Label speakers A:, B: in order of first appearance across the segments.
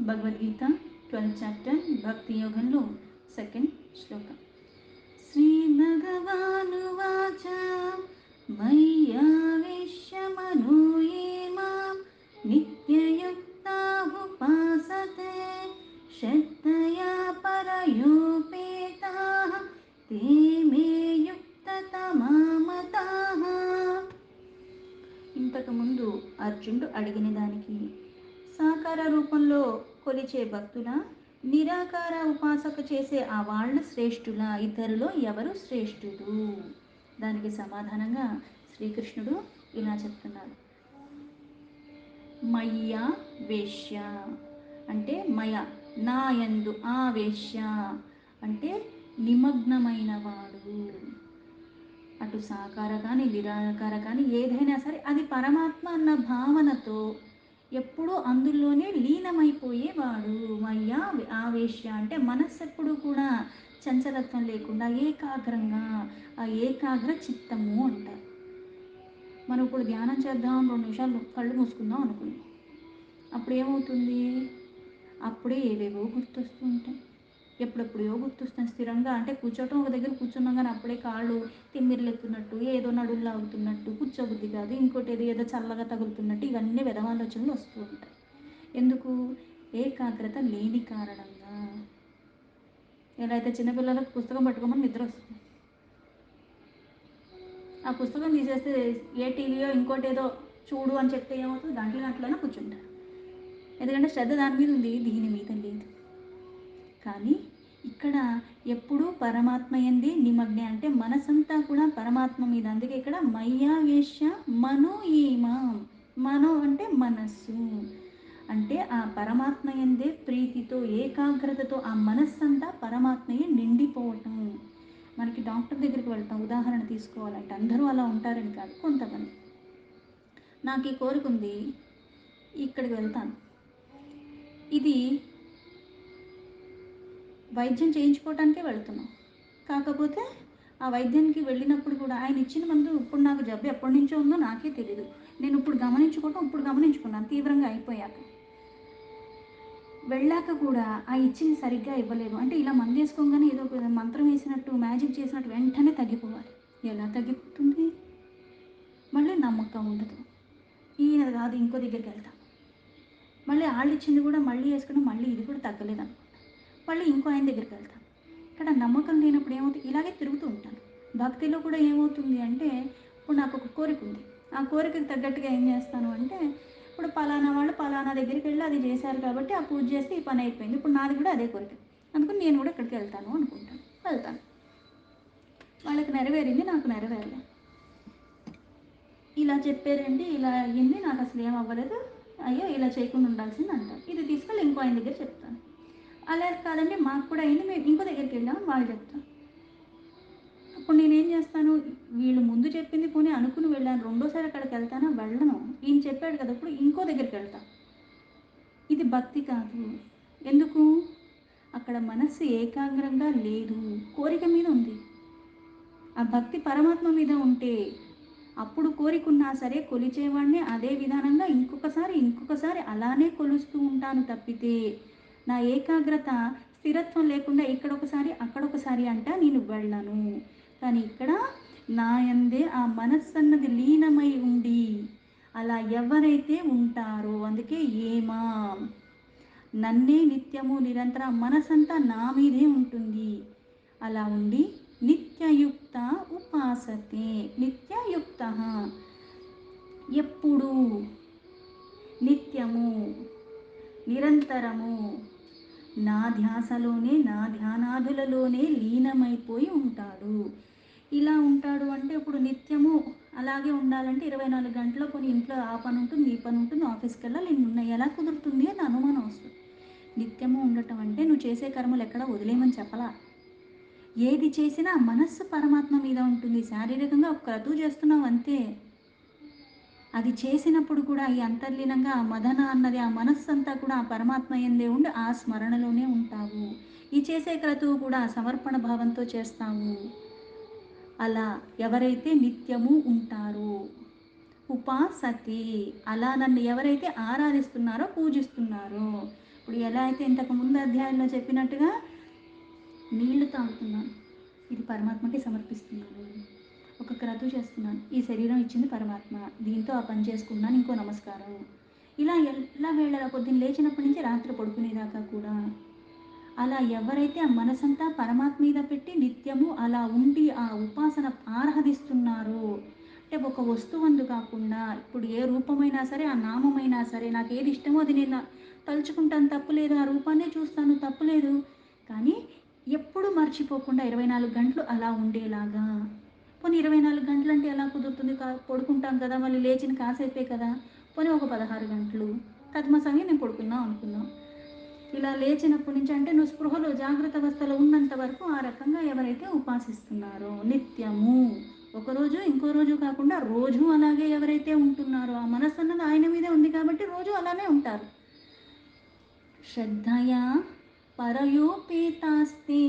A: Bhagavad Gita 12th chapter భక్తి యోగంలో second శ్లోకం. శ్రీ భగవానువాచ మయ్యావేశ్య మనోయే మాం నిత్యయుక్తా ఉపాసతే శ్రద్ధయా పరయోపేతాః తే మే యుక్తతమా మతాః. ఇంతకుముందు అర్జునుడు అడిగిన దానికి సాకార రూపంలో కొలిచే భక్తుల, నిరాకార ఉపాసక చేసే ఆ వాళ్ళ శ్రేష్ఠుల, ఇద్దరిలో ఎవరు శ్రేష్ఠుడు? దానికి సమాధానంగా శ్రీకృష్ణుడు ఇలా చెప్తున్నాడు. మయ్య వేశ్య అంటే మయ, నాయందు ఆవేశ్య అంటే నిమగ్నమైన వాడు. అటు సాకార కానీ నిరాకార కానీ ఏదైనా సరే అది పరమాత్మ అన్న భావనతో ఎప్పుడూ అందులోనే లీనమైపోయేవాడు. మయ్య ఆవేశ్య అంటే మనస్సు ఎప్పుడు కూడా చంచలత్వం లేకుండా ఏకాగ్రంగా, ఆ ఏకాగ్ర చిత్తము అంటారు. మనం ఇప్పుడు ధ్యానం చేద్దాం 2 నిమిషాలు కళ్ళు మూసుకుందాం అనుకుందాం. అప్పుడు ఏమవుతుంది? అప్పుడే ఏవేవో గుర్తొస్తూ ఉంటాయి. ఎప్పుడెప్పుడో గుర్తొస్తాయి. స్థిరంగా అంటే కూర్చోటం ఒక దగ్గర కూర్చున్నాం కానీ అప్పుడే కాళ్ళు తిమ్మిర్లెత్తున్నట్టు, ఏదో నడుళ్ళు లాగుతున్నట్టు, కూర్చోబుద్ధి కాదు, ఇంకోటి ఏదో చల్లగా తగులుతున్నట్టు, ఇవన్నీ వెధవాలోచనలు వస్తూ ఉంటాయి. ఎందుకు? ఏకాగ్రత లేని కారణంగా. ఎలా అయితే చిన్నపిల్లలకు పుస్తకం పట్టుకోమని నిద్ర వస్తుంది, ఆ పుస్తకం తీసేస్తే ఏ టీవీయో ఇంకోటి ఏదో చూడు అని చెప్తే ఏమవుతుంది? గంటలైనా కూర్చుంటారు. ఎందుకంటే శ్రద్ధ దాని మీద ఉంది, దీని మీద లేదు. కానీ ఇక్కడ ఎప్పుడూ పరమాత్మ యందే నిమగ్నే అంటే మనసంతా కూడా పరమాత్మ మీద. అందుకే ఇక్కడ మయ్యావేశ్య మనో ఏమాం. మనో అంటే మనస్సు, అంటే ఆ పరమాత్మ యందే ప్రీతితో ఏకాగ్రతతో ఆ మనస్సంతా పరమాత్మయే నిండిపోవటం. మనకి డాక్టర్ దగ్గరికి వెళ్తాం ఉదాహరణ తీసుకోవాలంటే, అందరూ అలా ఉంటారని కాదు, కొంతమంది. నాకు ఈ కోరిక ఉంది, ఇక్కడికి వెళ్తాను, ఇది వైద్యం చేయించుకోవటానికే వెళుతున్నాం. కాకపోతే ఆ వైద్యానికి వెళ్ళినప్పుడు కూడా ఆయన ఇచ్చిన మందు ఇప్పుడు నాకు జబ్బు ఎప్పటి నుంచో ఉందో నాకే తెలియదు. నేను ఇప్పుడు గమనించుకున్నాను తీవ్రంగా అయిపోయాక. వెళ్ళాక కూడా ఆ ఇచ్చింది సరిగ్గా ఇవ్వలేదు. అంటే ఇలా మందు వేసుకోగానే ఏదో మంత్రం వేసినట్టు, మ్యాజిక్ చేసినట్టు వెంటనే తగ్గిపోవాలి. ఎలా తగ్గిపోతుంది? మళ్ళీ నమ్మకం ఉండదు. ఈయన కాదు ఇంకో దగ్గరికి వెళ్తాం, మళ్ళీ వాళ్ళు ఇచ్చింది కూడా మళ్ళీ వేసుకుని మళ్ళీ ఇది కూడా తగ్గలేదు అనుకుంటా, మళ్ళీ ఇంకో ఆయన దగ్గరికి వెళ్తాను. ఇక్కడ నమ్మకం లేనప్పుడు ఏమవుతుంది? ఇలాగే తిరుగుతూ ఉంటాను. భక్తిలో కూడా ఏమవుతుంది అంటే, ఇప్పుడు నాకు ఒక కోరిక ఉంది, ఆ కోరికకి తగ్గట్టుగా ఏం చేస్తాను అంటే, ఇప్పుడు పలానా వాళ్ళు పలానా దగ్గరికి వెళ్ళి అది చేశారు కాబట్టి ఆ పూజ చేస్తే ఈ పని అయిపోయింది, ఇప్పుడు నాది కూడా అదే కోరిక, అందుకని నేను కూడా ఇక్కడికి వెళ్తాను అనుకుంటాను. వెళ్తాను, వాళ్ళకి నెరవేరింది, నాకు నెరవేరలేదు. ఇలా చెప్పారండి, ఇలా అయ్యింది, నాకు అసలు ఏం అవ్వలేదు, అయ్యో ఇలా చేయకుండా ఉండాల్సింది అంటారు. ఇది తీసుకెళ్ళి ఇంకో ఆయన దగ్గర చెప్తాను. అలా కాదండి మాకు కూడా అయింది, మేము ఇంకో దగ్గరికి వెళ్ళాము, వాళ్ళు చెప్తాను. అప్పుడు నేనేం చేస్తాను? వీళ్ళు ముందు చెప్పింది పోనీ అనుకుని వెళ్ళాను, రెండోసారి అక్కడికి వెళ్తానా? వెళ్ళను. ఈయన చెప్పాడు కదా, ఇప్పుడు ఇంకో దగ్గరికి వెళ్తాను. ఇది భక్తి కాదు. ఎందుకు? అక్కడ మనస్సు ఏకాగ్రంగా లేదు, కోరిక మీద ఉంది. ఆ భక్తి పరమాత్మ మీద ఉంటే అప్పుడు కోరికున్నా సరే కొలిచేవాడిని అదే విధానంగా ఇంకొకసారి అలానే కొలుస్తూ ఉంటాను తప్పితే, నా ఏకాగ్రత స్థిరత్వం లేకుండా ఇక్కడొకసారి అక్కడొకసారి అంట నేను వెళ్ళను. కానీ ఇక్కడ నా యందే ఆ మనస్సు అన్నది లీనమై ఉండి అలా ఎవరైతే ఉంటారో, అందుకే ఏమా నన్నే నిత్యము నిరంతర మనసంతా నా మీదే ఉంటుంది. అలా ఉండి నిత్యయుక్త ఉపాసతే. నిత్యయుక్త ఎప్పుడు, నిత్యము, నిరంతరము నా ధ్యాసలోనే నా ధ్యానాదులలోనే లీనమైపోయి ఉంటాడు. ఇలా ఉంటాడు అంటే ఇప్పుడు నిత్యము అలాగే ఉండాలంటే 24 గంటల కొన్ని ఇంట్లో ఆ పని ఉంటుంది, ఈ పని ఉంటుంది, ఆఫీస్కి వెళ్ళాలి, నేను ఉన్నాయి, ఎలా కుదురుతుంది అని అనుమానం వస్తుంది. నిత్యము ఉండటం అంటే నువ్వు చేసే కర్మలు ఎక్కడ వదిలేయమని చెప్పలా. ఏది చేసినా మనస్సు పరమాత్మ మీద ఉంటుంది. శారీరకంగా ఒక క్రతువు చేస్తున్నావు అంతే, అది చేసినప్పుడు కూడా ఈ అంతర్లీనంగా ఆ మదన అన్నది ఆ మనస్సు అంతా కూడా ఆ పరమాత్మ యందే ఉండి ఆ స్మరణలోనే ఉంటావు. ఈ చేసే క్రతువు కూడా సమర్పణ భావంతో చేస్తావు. అలా ఎవరైతే నిత్యము ఉంటారో, ఉపాసతే అలా నన్ను ఎవరైతే ఆరాధిస్తున్నారో పూజిస్తున్నారో. ఇప్పుడు ఎలా అయితే ఇంతకు ముందు అధ్యాయంలో చెప్పినట్టుగా నీళ్లు తాగుతున్నాను, ఇది పరమాత్మకి సమర్పిస్తున్నాను. ఒక క్రతువు చేస్తున్నాను, ఈ శరీరం ఇచ్చింది పరమాత్మ, దీంతో ఆ పని చేసుకున్నాను, ఇంకో నమస్కారం. ఇలా ఎలా వేళ పొద్దున్న లేచినప్పటి నుంచి రాత్రి పడుకునేదాకా కూడా అలా ఎవరైతే ఆ మనసంతా పరమాత్మ మీద పెట్టి నిత్యము అలా ఉండి ఆ ఉపాసన ఆరాధిస్తున్నారో, అంటే ఒక వస్తువందు కాకుండా ఇప్పుడు ఏ రూపమైనా సరే, ఆ నామమైనా సరే, నాకు ఏది ఇష్టమో అది నేను తలుచుకుంటాను, తప్పులేదు. ఆ రూపాన్నే చూస్తాను, తప్పులేదు. కానీ ఎప్పుడు మర్చిపోకుండా 24 గంటలు అలా ఉండేలాగా. పోనీ 24 గంటలు అంటే ఎలా కుదురుతుంది? పడుకుంటాం కదా, మళ్ళీ లేచిన కాసేపే కదా. పోనీ ఒక 16 గంటలు కద్మ సమయం నేను పడుకున్నాం అనుకున్నాం. ఇలా లేచినప్పటి నుంచి అంటే నువ్వు స్పృహలో జాగ్రత్త అవస్థలో ఉన్నంత వరకు ఆ రకంగా ఎవరైతే ఉపాసిస్తున్నారో నిత్యము, ఒకరోజు ఇంకో రోజు కాకుండా రోజు అలాగే ఎవరైతే ఉంటున్నారో, ఆ మనస్సు అన్నది ఆయన మీదే ఉంది కాబట్టి రోజు అలానే ఉంటారు. శ్రద్ధయా పరయోపేతాస్తి,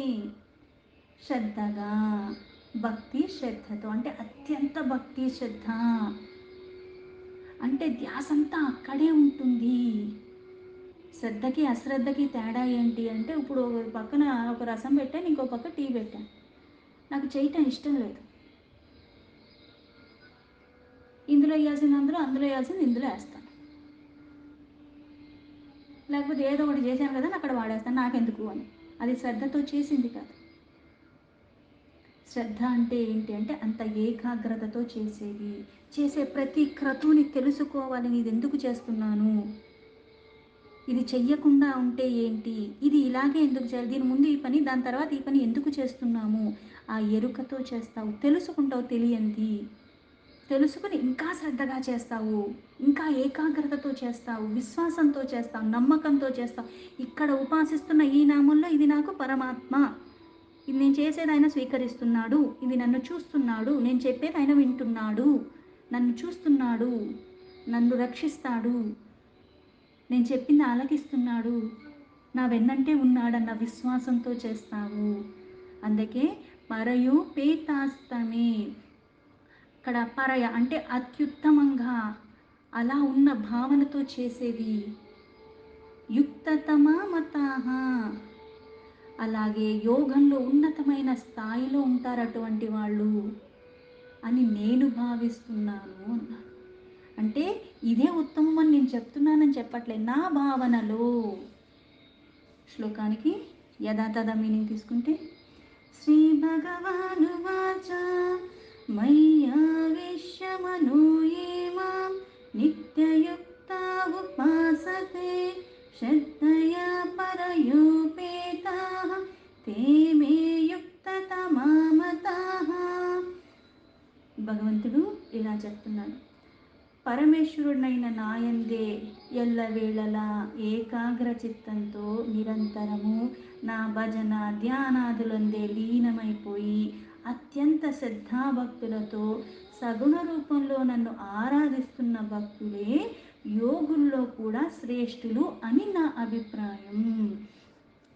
A: శ్రద్ధగా, భక్తి శ్రద్ధతో, అంటే అత్యంత భక్తి శ్రద్ధ, అంటే ధ్యాసంతా అక్కడే ఉంటుంది. శ్రద్ధకి అశ్రద్ధకి తేడా ఏంటి అంటే, ఇప్పుడు ఒక పక్కన ఒక రసం పెట్టాను, ఇంకో పక్క టీ పెట్టాను. నాకు చేయటం ఇష్టం లేదు, ఇందులో వేయాల్సింది అందులో, అందులో వేయాల్సింది ఇందులో వేస్తాను. లేకపోతే ఏదో ఒకటి చేశాను కదా అక్కడ వాడేస్తాను, నాకెందుకు అని. అది శ్రద్ధతో చేసింది కాదు. శ్రద్ధ అంటే ఏంటి అంటే అంత ఏకాగ్రతతో చేసేది. చేసే ప్రతి క్రతువుని తెలుసుకోవాలి, ఇది ఎందుకు చేస్తున్నాను, ఇది చెయ్యకుండా ఉంటే ఏంటి, ఇది ఇలాగే ఎందుకు చేయాలి, దీని ముందు ఈ పని, దాని తర్వాత ఈ పని ఎందుకు చేస్తున్నాము, ఆ ఎరుకతో చేస్తావు, తెలుసుకుంటావు. తెలియంది తెలుసుకుని ఇంకా శ్రద్ధగా చేస్తావు, ఇంకా ఏకాగ్రతతో చేస్తావు, విశ్వాసంతో చేస్తావు, నమ్మకంతో చేస్తావు. ఇక్కడ ఉపాసిస్తున్న ఈ నామంలో ఇది నాకు పరమాత్మ, ఇది నేను చేసేది ఆయన స్వీకరిస్తున్నాడు, ఇది నన్ను చూస్తున్నాడు, నేను చెప్పేది ఆయన వింటున్నాడు, నన్ను చూస్తున్నాడు, నన్ను రక్షిస్తాడు, నేను చెప్పింది ఆలకిస్తున్నాడు, నా వెన్నంటే ఉన్నాడన్న విశ్వాసంతో చేస్తావు. అందుకే పరయు పేతాస్తమే, ఇక్కడ పరయ అంటే అత్యుత్తమంగా అలా ఉన్న భావనతో చేసేది. యుక్తతమా మతాహ, అలాగే యోగంలో ఉన్నతమైన స్థాయిలో ఉంటారు అటువంటి వాళ్ళు అని నేను భావిస్తున్నాను అన్నారు. అంటే ఇదే ఉత్తమం అని నేను చెప్తున్నానని చెప్పట్లేదు, నా భావనలో. శ్లోకానికి యథాతథ మీనింగ్ తీసుకుంటే, శ్రీ భగవానువాచ మయ్యావేశ్య మనో ఏ మాం నిత్యయుక్తా ఉపాసతే శ్రద్ధయా పరయోపేతాః తే మే యుక్తతమా మతాః. భగవంతుడు ఇలా చెప్తున్నాడు, పరమేశ్వరుడైన నాయందే ఎల్లవేళలా ఏకాగ్ర చిత్తంతో నిరంతరము నా భజన ధ్యానాదులందే లీనమైపోయి అత్యంత శ్రద్ధాభక్తులతో సగుణ రూపంలో నన్ను ఆరాధిస్తున్న భక్తులే యోగుల్లో కూడా శ్రేష్ఠులు అని నా అభిప్రాయం.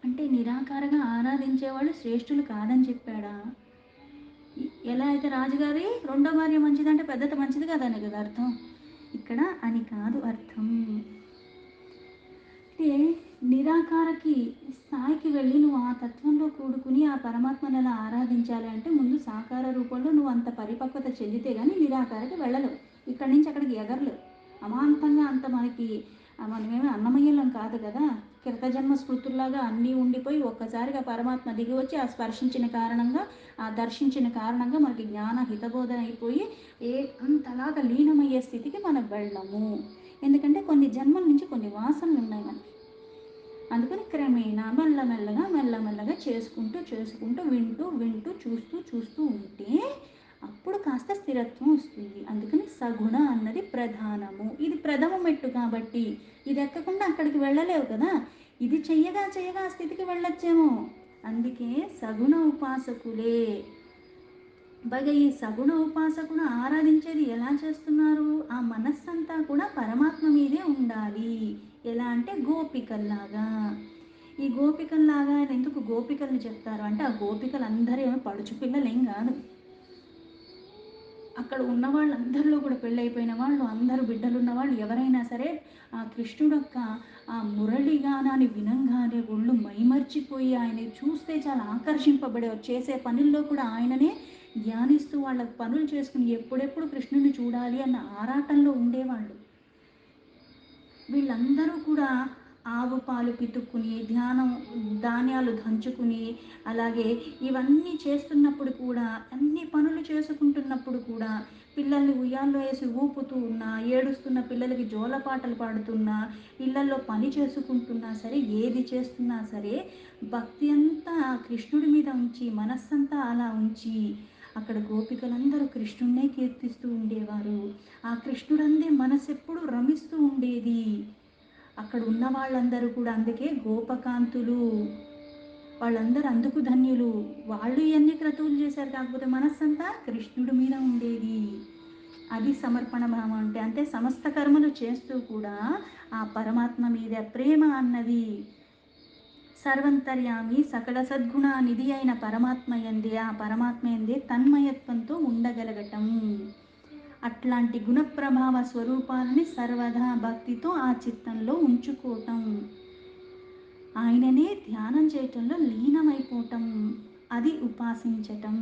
A: అంటే నిరాకారంగా ఆరాధించేవాళ్ళు శ్రేష్ఠులు కాదని చెప్పాడా? ఎలా అయితే రాజుగారి రెండో భార్య మంచిదంటే పెద్దత మంచిది కదనే కదా అర్థం. ఇక్కడ అని కాదు అర్థం. అంటే నిరాకారకి స్థాయికి వెళ్ళి నువ్వు ఆ తత్వంలో కూడుకుని ఆ పరమాత్మను అలా ఆరాధించాలి అంటే ముందు సాకార రూపంలో నువ్వు అంత పరిపక్వత చెందితే కానీ నిరాకారకి వెళ్ళలేవు. ఇక్కడి నుంచి అక్కడికి ఎగరలేవు. అమాంతంగా అంత మనమేమీ అన్నమయ్యలం కాదు కదా. కృతజన్మ స్మృతుల్లాగా అన్నీ ఉండిపోయి ఒక్కసారిగా పరమాత్మ దిగి వచ్చి ఆ స్పర్శించిన కారణంగా, ఆ దర్శించిన కారణంగా మనకి జ్ఞాన హితబోధన అయిపోయి అంతలాగా లీనమయ్యే స్థితికి మనం వెళ్ళము. ఎందుకంటే కొన్ని జన్మల నుంచి కొన్ని వాసనలు ఉన్నాయి మనకి. అందుకని క్రమేణా మెల్లమెల్లగా చేసుకుంటూ చేసుకుంటూ వింటూ వింటూ చూస్తూ చూస్తూ ఉంటే అప్పుడు కాస్త స్థిరత్వం వస్తుంది. అందుకని సగుణ అన్నది ప్రధానము. ఇది ప్రథమ మెట్టు కాబట్టి ఇది ఎక్కకుండా అక్కడికి వెళ్ళలేవు కదా. ఇది చెయ్యగా చెయ్యగా ఆ స్థితికి వెళ్ళొచ్చేమో. అందుకే సగుణ ఉపాసకులే. బాగా ఈ సగుణ ఉపాసకుడు ఆరాధించేది ఎలా చేస్తున్నారు? ఆ మనస్సంతా కూడా పరమాత్మ మీదే ఉండాలి. ఎలా అంటే గోపికల్లాగా. ఈ గోపికల్లాగా ఎందుకు గోపికల్ని చెప్తారు అంటే, ఆ గోపికలు అందరూ ఏమో పడుచు పిల్లలు ఏం కాదు. అక్కడ ఉన్న వాళ్ళందరిలో కూడా పెళ్ళైపోయిన వాళ్ళు, అందరూ బిడ్డలున్న వాళ్ళు ఎవరైనా సరే ఆ కృష్ణుడు యొక్క ఆ మురళిగానాన్ని వినంగానే ఒళ్ళు మైమర్చిపోయి ఆయన చూస్తే చాలా ఆకర్షింపబడేవారు. చేసే పనుల్లో కూడా ఆయననే ధ్యానిస్తూ వాళ్ళ పనులు చేసుకుని ఎప్పుడెప్పుడు కృష్ణుని చూడాలి అన్న ఆరాటంలో ఉండేవాళ్ళు. వీళ్ళందరూ కూడా ఆవు పాలు పితుక్కుని, ధాన్యాలు దంచుకుని, అలాగే ఇవన్నీ చేస్తున్నప్పుడు కూడా, అన్ని పనులు చేసుకుంటున్నప్పుడు కూడా, పిల్లల్ని ఉయ్యాల్లో వేసి ఊపుతూ ఉన్నా, ఏడుస్తున్న పిల్లలకి జోలపాటలు పాడుతున్నా, ఇళ్లల్లో పని చేసుకుంటున్నా సరే, ఏది చేస్తున్నా సరే, భక్తి అంతా కృష్ణుడి మీద ఉంచి, మనస్సంతా అలా ఉంచి, అక్కడ గోపికలందరూ కృష్ణుడినే కీర్తిస్తూ ఉండేవారు. ఆ కృష్ణుడందే మనసెప్పుడు రమిస్తూ ఉండేది. అక్కడ ఉన్న వాళ్ళందరూ కూడా అందుకే గోపకాంతులు, వాళ్ళందరూ అందుకు ధన్యులు. వాళ్ళు ఇవన్నీ క్రతువులు చేశారు, కాకపోతే మనస్సంతా కృష్ణుడి మీద ఉండేది. అది సమర్పణ భావం అంటే. అంటే సమస్త కర్మలు చేస్తూ కూడా ఆ పరమాత్మ మీద ప్రేమ అన్నది, సర్వంతర్యామి సకల సద్గుణ నిధి అయిన పరమాత్మ యందే, ఆ పరమాత్మ యందే తన్మయత్వంతో ఉండగలగటం. అట్లాంటి గుణప్రభావ స్వరూపాలని సర్వదా భక్తితో ఆ చిత్తంలో ఉంచుకోవటం, ఆయననే ధ్యానం చేయటంలో లీనమైపోవటం, అది ఉపాసించటం.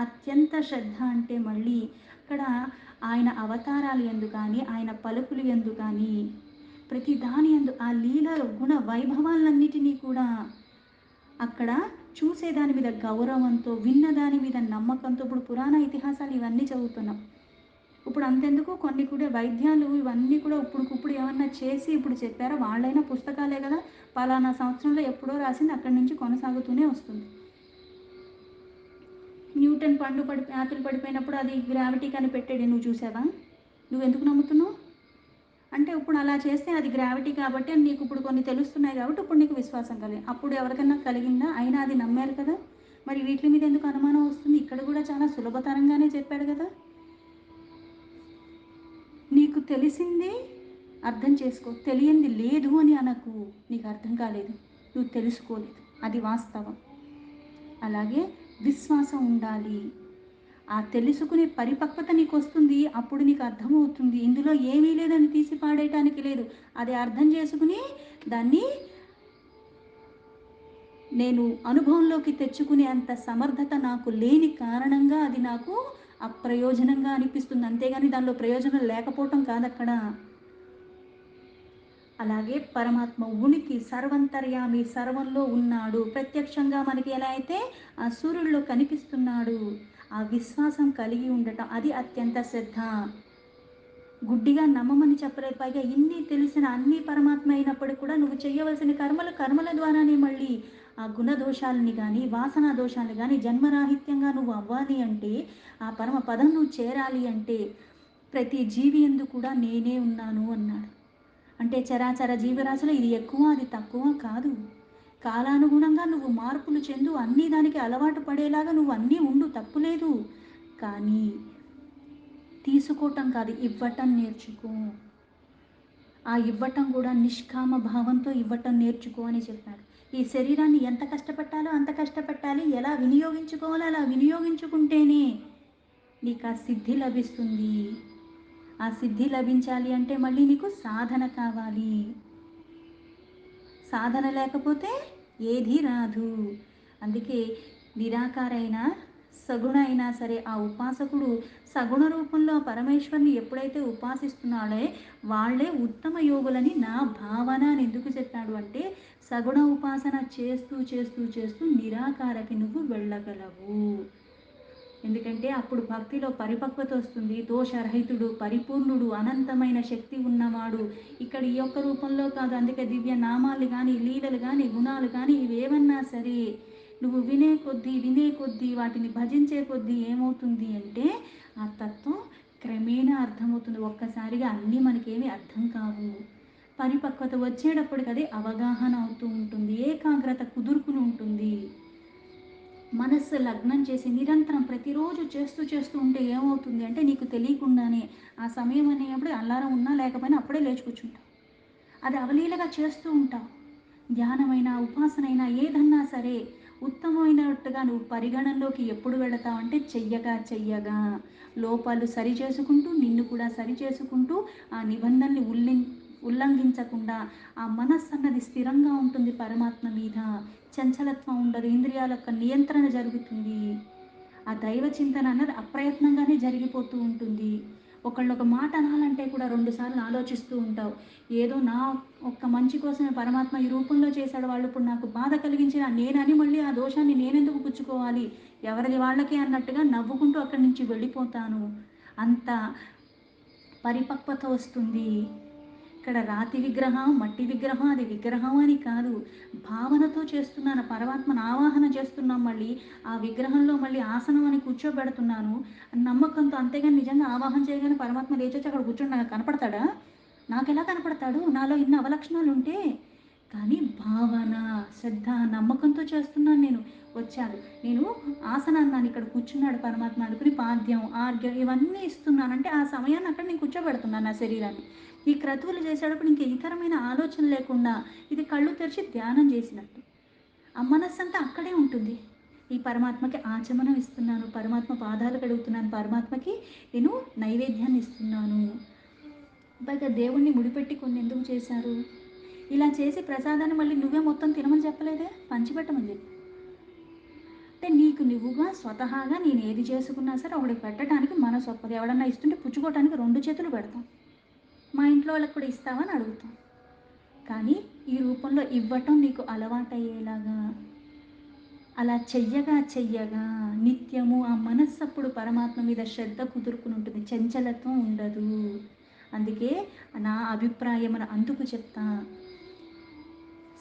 A: అత్యంత శ్రద్ధ అంటే మళ్ళీ అక్కడ ఆయన అవతారాలు ఎందు కానీ, ఆయన పలుకులు ఎందు కానీ, ప్రతి దాని ఎందు ఆ లీల గుణ వైభవాలన్నిటినీ కూడా అక్కడ చూసేదాని మీద గౌరవంతో, విన్నదాని మీద నమ్మకంతో. ఇప్పుడు పురాణ ఇతిహాసాలు ఇవన్నీ చదువుతున్నాం. ఇప్పుడు అంతెందుకు, కొన్ని కూడా వైద్యాలు ఇవన్నీ కూడా ఇప్పుడు ఏమన్నా చేసి ఇప్పుడు చెప్పారా, వాళ్ళైనా పుస్తకాలే కదా, పలానా సంవత్సరంలో ఎప్పుడో రాసింది అక్కడి నుంచి కొనసాగుతూనే వస్తుంది. న్యూటన్ యాపిల్ పడిపోయినప్పుడు అది గ్రావిటీ కనిపెట్టాడు, నువ్వు చూసావా? నువ్వెందుకు నమ్ముతున్నావు? అంటే ఇప్పుడు అలా చేస్తే అది గ్రావిటీ కాబట్టి నీకు ఇప్పుడు కొన్ని తెలుస్తున్నాయి కాబట్టి ఇప్పుడు నీకు విశ్వాసం కలిగింది. అప్పుడు ఎవరికైనా కలిగిందా? అయినా అది నమ్మారు కదా. మరి వీటి మీద ఎందుకు అనుమానం వస్తుంది? ఇక్కడ కూడా చాలా సులభతరంగానే చెప్పాడు కదా. నీకు తెలిసింది అర్థం చేసుకో, తెలియంది లేదు అని అనకు. నీకు అర్థం కాలేదు, నువ్వు తెలుసుకోలేదు, అది వాస్తవం. అలాగే విశ్వాసం ఉండాలి. ఆ తెలుసుకునే పరిపక్వత నీకు వస్తుంది, అప్పుడు నీకు అర్థమవుతుంది ఇందులో ఏమీ లేదని తీసి పాడేయటానికి లేదు. అది అర్థం చేసుకుని దాన్ని నేను అనుభవంలోకి తెచ్చుకునే అంత సమర్థత నాకు లేని కారణంగా అది నాకు అప్రయోజనంగా అనిపిస్తుంది, అంతేగాని దానిలో ప్రయోజనం లేకపోవటం కాదక్కడ. అలాగే పరమాత్మ ఉనికి సర్వంతర్యామి, సర్వంలో ఉన్నాడు, ప్రత్యక్షంగా మనకి ఎలా అయితే ఆ సూర్యుడిలో కనిపిస్తున్నాడు. ఆ విశ్వాసం కలిగి ఉండటం, అది అత్యంత శ్రద్ధ. గుడ్డిగా నమ్మమని చెప్పలేదు. పైగా ఇన్ని తెలిసిన అన్ని పరమాత్మ అయినప్పటికీ కూడా నువ్వు చేయవలసిన కర్మల ద్వారానే మళ్ళీ ఆ గుణదోషాలని కానీ, వాసనా దోషాలని కానీ జన్మరాహిత్యంగా నువ్వు అవ్వాలి అంటే, ఆ పరమ పదం నువ్వు చేరాలి అంటే, ప్రతి జీవి యందు కూడా నేనే ఉన్నాను అన్నాడు. అంటే చరాచర జీవరాశులు ఇది ఎక్కువ అది తక్కువ కాదు. కాలానుగుణంగా నువ్వు మార్పులు చెందు, అన్నీ దానికి అలవాటు పడేలాగా నువ్వు అన్నీ ఉండు, తప్పులేదు. కానీ తీసుకోవటం కాదు, ఇవ్వటం నేర్చుకో. ఆ ఇవ్వటం కూడా నిష్కామ భావంతో ఇవ్వటం నేర్చుకో అని చెప్పాడు. ఈ శరీరాన్ని ఎంత కష్టపెట్టాలో అంత కష్టపెట్టాలి, ఎలా వినియోగించుకోవాలో అలా వినియోగించుకుంటేనే నీకు ఆ సిద్ధి లభిస్తుంది. ఆ సిద్ధి లభించాలి అంటే మళ్ళీ నీకు సాధన కావాలి. సాధన లేకపోతే ఏది రాదు. అందుకే నిరాకారైన సగుణ అయినా సరే ఆ ఉపాసకుడు సగుణ రూపంలో పరమేశ్వరుని ఎప్పుడైతే ఉపాసిస్తున్నాడో వాళ్ళే ఉత్తమ యోగులని నా భావన అని ఎందుకు చెప్పాడు అంటే, సగుణ ఉపాసన చేస్తూ చేస్తూ చేస్తూ నిరాకారకి నువ్వు వెళ్ళగలవు. ఎందుకంటే అప్పుడు భక్తిలో పరిపక్వత వస్తుంది. దోషరహితుడు, పరిపూర్ణుడు, అనంతమైన శక్తి ఉన్నవాడు ఇక్కడ ఈ యొక్క రూపంలో కాదు. అందుకే దివ్య నామాలు కానీ, లీలలు కానీ, గుణాలు కానీ ఇవేమన్నా సరే నువ్వు వినే కొద్దీ వాటిని భజించే కొద్దీ ఏమవుతుంది అంటే ఆ తత్వం క్రమేణా అర్థమవుతుంది. ఒక్కసారిగా అన్నీ మనకేమీ అర్థం కావు. పరిపక్వత వచ్చేటప్పటికి అది అవగాహన అవుతూ ఉంటుంది, ఏకాగ్రత కుదురుకుని ఉంటుంది. మనస్సు లగ్నం చేసి నిరంతరం ప్రతిరోజు చేస్తూ చేస్తూ ఉంటే ఏమవుతుంది అంటే నీకు తెలియకుండానే ఆ సమయం అనేప్పుడు అలారం ఉన్నా లేకపోయినా అప్పుడే లేచి కూర్చుంటావు. అది అవలీలగా చేస్తూ ఉంటావు. ధ్యానమైనా ఉపాసనైనా ఏదన్నా సరే ఉత్తమమైనట్టుగా నువ్వు పరిగణనలోకి ఎప్పుడు వెళతావు అంటే చెయ్యగా చెయ్యగా లోపాలు సరి చేసుకుంటూ నిన్ను కూడా సరి చేసుకుంటూ ఆ నిబంధనని ఉల్లంఘించకుండా ఆ మనస్సు అన్నది స్థిరంగా ఉంటుంది పరమాత్మ మీద. చంచలత్వం ఉండదు, ఇంద్రియాల యొక్క నియంత్రణ జరుగుతుంది. ఆ దైవ చింతన అన్నది అప్రయత్నంగానే జరిగిపోతూ ఉంటుంది. ఒకళ్ళు ఒక మాట అనాలంటే కూడా 2 సార్లు ఆలోచిస్తూ ఉంటావు. ఏదో నా ఒక్క మంచి కోసమే పరమాత్మ ఈ రూపంలో చేశాడు, వాళ్ళు ఇప్పుడు నాకు బాధ కలిగించిన నేనని మళ్ళీ ఆ దోషాన్ని నేనెందుకు పుచ్చుకోవాలి, ఎవరిది వాళ్ళకే అన్నట్టుగా నవ్వుకుంటూ అక్కడి నుంచి వెళ్ళిపోతాను. అంత పరిపక్వత వస్తుంది. ఇక్కడ రాతి విగ్రహం, మట్టి విగ్రహం, అది విగ్రహం అని కాదు, భావనతో చేస్తున్నాను, పరమాత్మను ఆవాహన చేస్తున్నాం, మళ్ళీ ఆ విగ్రహంలో మళ్ళీ ఆసనం అని కూర్చోబెడుతున్నాను నమ్మకంతో. అంతేగాని నిజంగా ఆవాహన చేయగానే పరమాత్మ లేచొచ్చి అక్కడ కూర్చొని నాకు కనపడతాడా? నాకు ఎలా కనపడతాడు నాలో ఇన్ని అవలక్షణాలు ఉంటే? కానీ భావన, శ్రద్ధ, నమ్మకంతో చేస్తున్నాను. నేను వచ్చాను, నేను ఆసనాన్ని ఇక్కడ కూర్చున్నాడు పరమాత్మ అనుకుని పాద్యం, ఆర్ఘ్యం ఇవన్నీ ఇస్తున్నానంటే ఆ సమయాన్ని అక్కడ నేను కూర్చోబెడుతున్నాను నా శరీరాన్ని. ఈ క్రతువులు చేసేటప్పుడు ఇంక ఇతరమైన ఆలోచన లేకుండా ఇది కళ్ళు తెరిచి ధ్యానం చేసినట్టు ఆ మనస్సంతా అక్కడే ఉంటుంది. ఈ పరమాత్మకి ఆచమనం ఇస్తున్నాను, పరమాత్మ పాదాలు కడుగుతున్నాను, పరమాత్మకి నేను నైవేద్యాన్ని ఇస్తున్నాను. పైగా దేవుణ్ణి ముడిపెట్టి కొన్ని ఎందుకు చేశారు? ఇలా చేసి ప్రసాదాన్ని మళ్ళీ నువ్వే మొత్తం తినమని చెప్పలేదే, పంచిపెట్టమని చెప్పి. అంటే నీకు నువ్వుగా స్వతహాగా నేను ఏది చేసుకున్నా సరే ఒకడికి పెట్టడానికి మనసు ఒప్పదు. ఎవడన్నా ఇస్తుంటే పుచ్చుకోవడానికి 2 చేతులు పెడతాం. మా ఇంట్లో వాళ్ళకి కూడా ఇస్తావా అని అడుగుతాం. కానీ ఈ రూపంలో ఇవ్వటం నీకు అలవాటయ్యేలాగా అలా చెయ్యగా చెయ్యగా నిత్యము ఆ మనస్సు అప్పుడు పరమాత్మ మీద శ్రద్ధ కుదురుకుని ఉంటుంది, చంచలత్వం ఉండదు. అందుకే నా అభిప్రాయం అని అందుకు చెప్తా.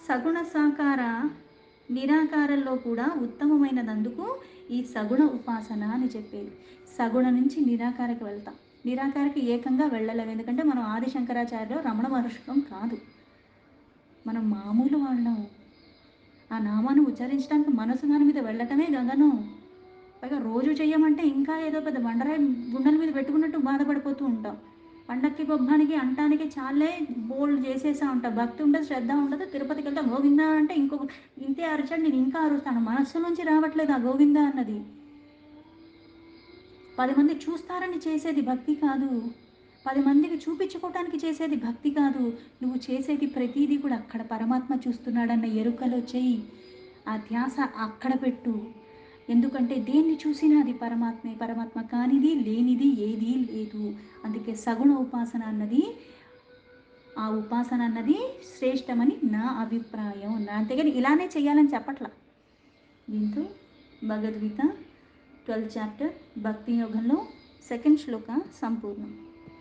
A: సగుణ సాకార నిరాకారంలో కూడా ఉత్తమమైనదందుకు ఈ సగుణ ఉపాసన అని చెప్పేది. సగుణ నుంచి నిరాకారకి వెళ్తాం. నిరాకారకి ఏకంగా వెళ్ళలేము, ఎందుకంటే మనం ఆది శంకరాచార్యులు రమణ మహర్షులం కాదు, మనం మామూలు వాళ్ళం. ఆ నామాన్ని ఉచ్చరించడానికి మనసు దాని మీద వెళ్ళటమే గగనం. పైగా రోజు చెయ్యమంటే ఇంకా ఏదో పెద్ద బండరాయి గుండెల మీద పెట్టుకున్నట్టు బాధపడిపోతూ ఉంటాం. పండక్కి పబ్బానికి అంటానికి చాలే బోల్డ్ చేసేసా ఉంటాం. భక్తి ఉండదు, శ్రద్ధ ఉండదు. తిరుపతికి వెళ్తే గోవిందా అంటే ఇంకొక ఇంతే అరిచాడు, నేను ఇంకా అరుస్తాను. మనస్సు నుంచి రావట్లేదు ఆ గోవిందా అన్నది. 10 మంది చూస్తారని చేసేది భక్తి కాదు, 10 మందికి చూపించుకోవటానికి చేసేది భక్తి కాదు. నువ్వు చేసేది ప్రతీదీ కూడా అక్కడ పరమాత్మ చూస్తున్నాడన్న ఎరుకలో చెయ్యి. ఆ ధ్యాస అక్కడ పెట్టు. ఎందుకంటే దేన్ని చూసినా అది పరమాత్మే, పరమాత్మ కానిది లేనిది ఏదీ లేదు. అందుకే సగుణ ఉపాసన అన్నది, ఆ ఉపాసన అన్నది శ్రేష్టమని నా అభిప్రాయం. అంతేగాని ఇలానే చేయాలని చెప్పట్లా. దీంతో భగవద్గీత 12వ చాప్టర్ భక్తి యోగంలో 2వ శ్లోక సంపూర్ణం.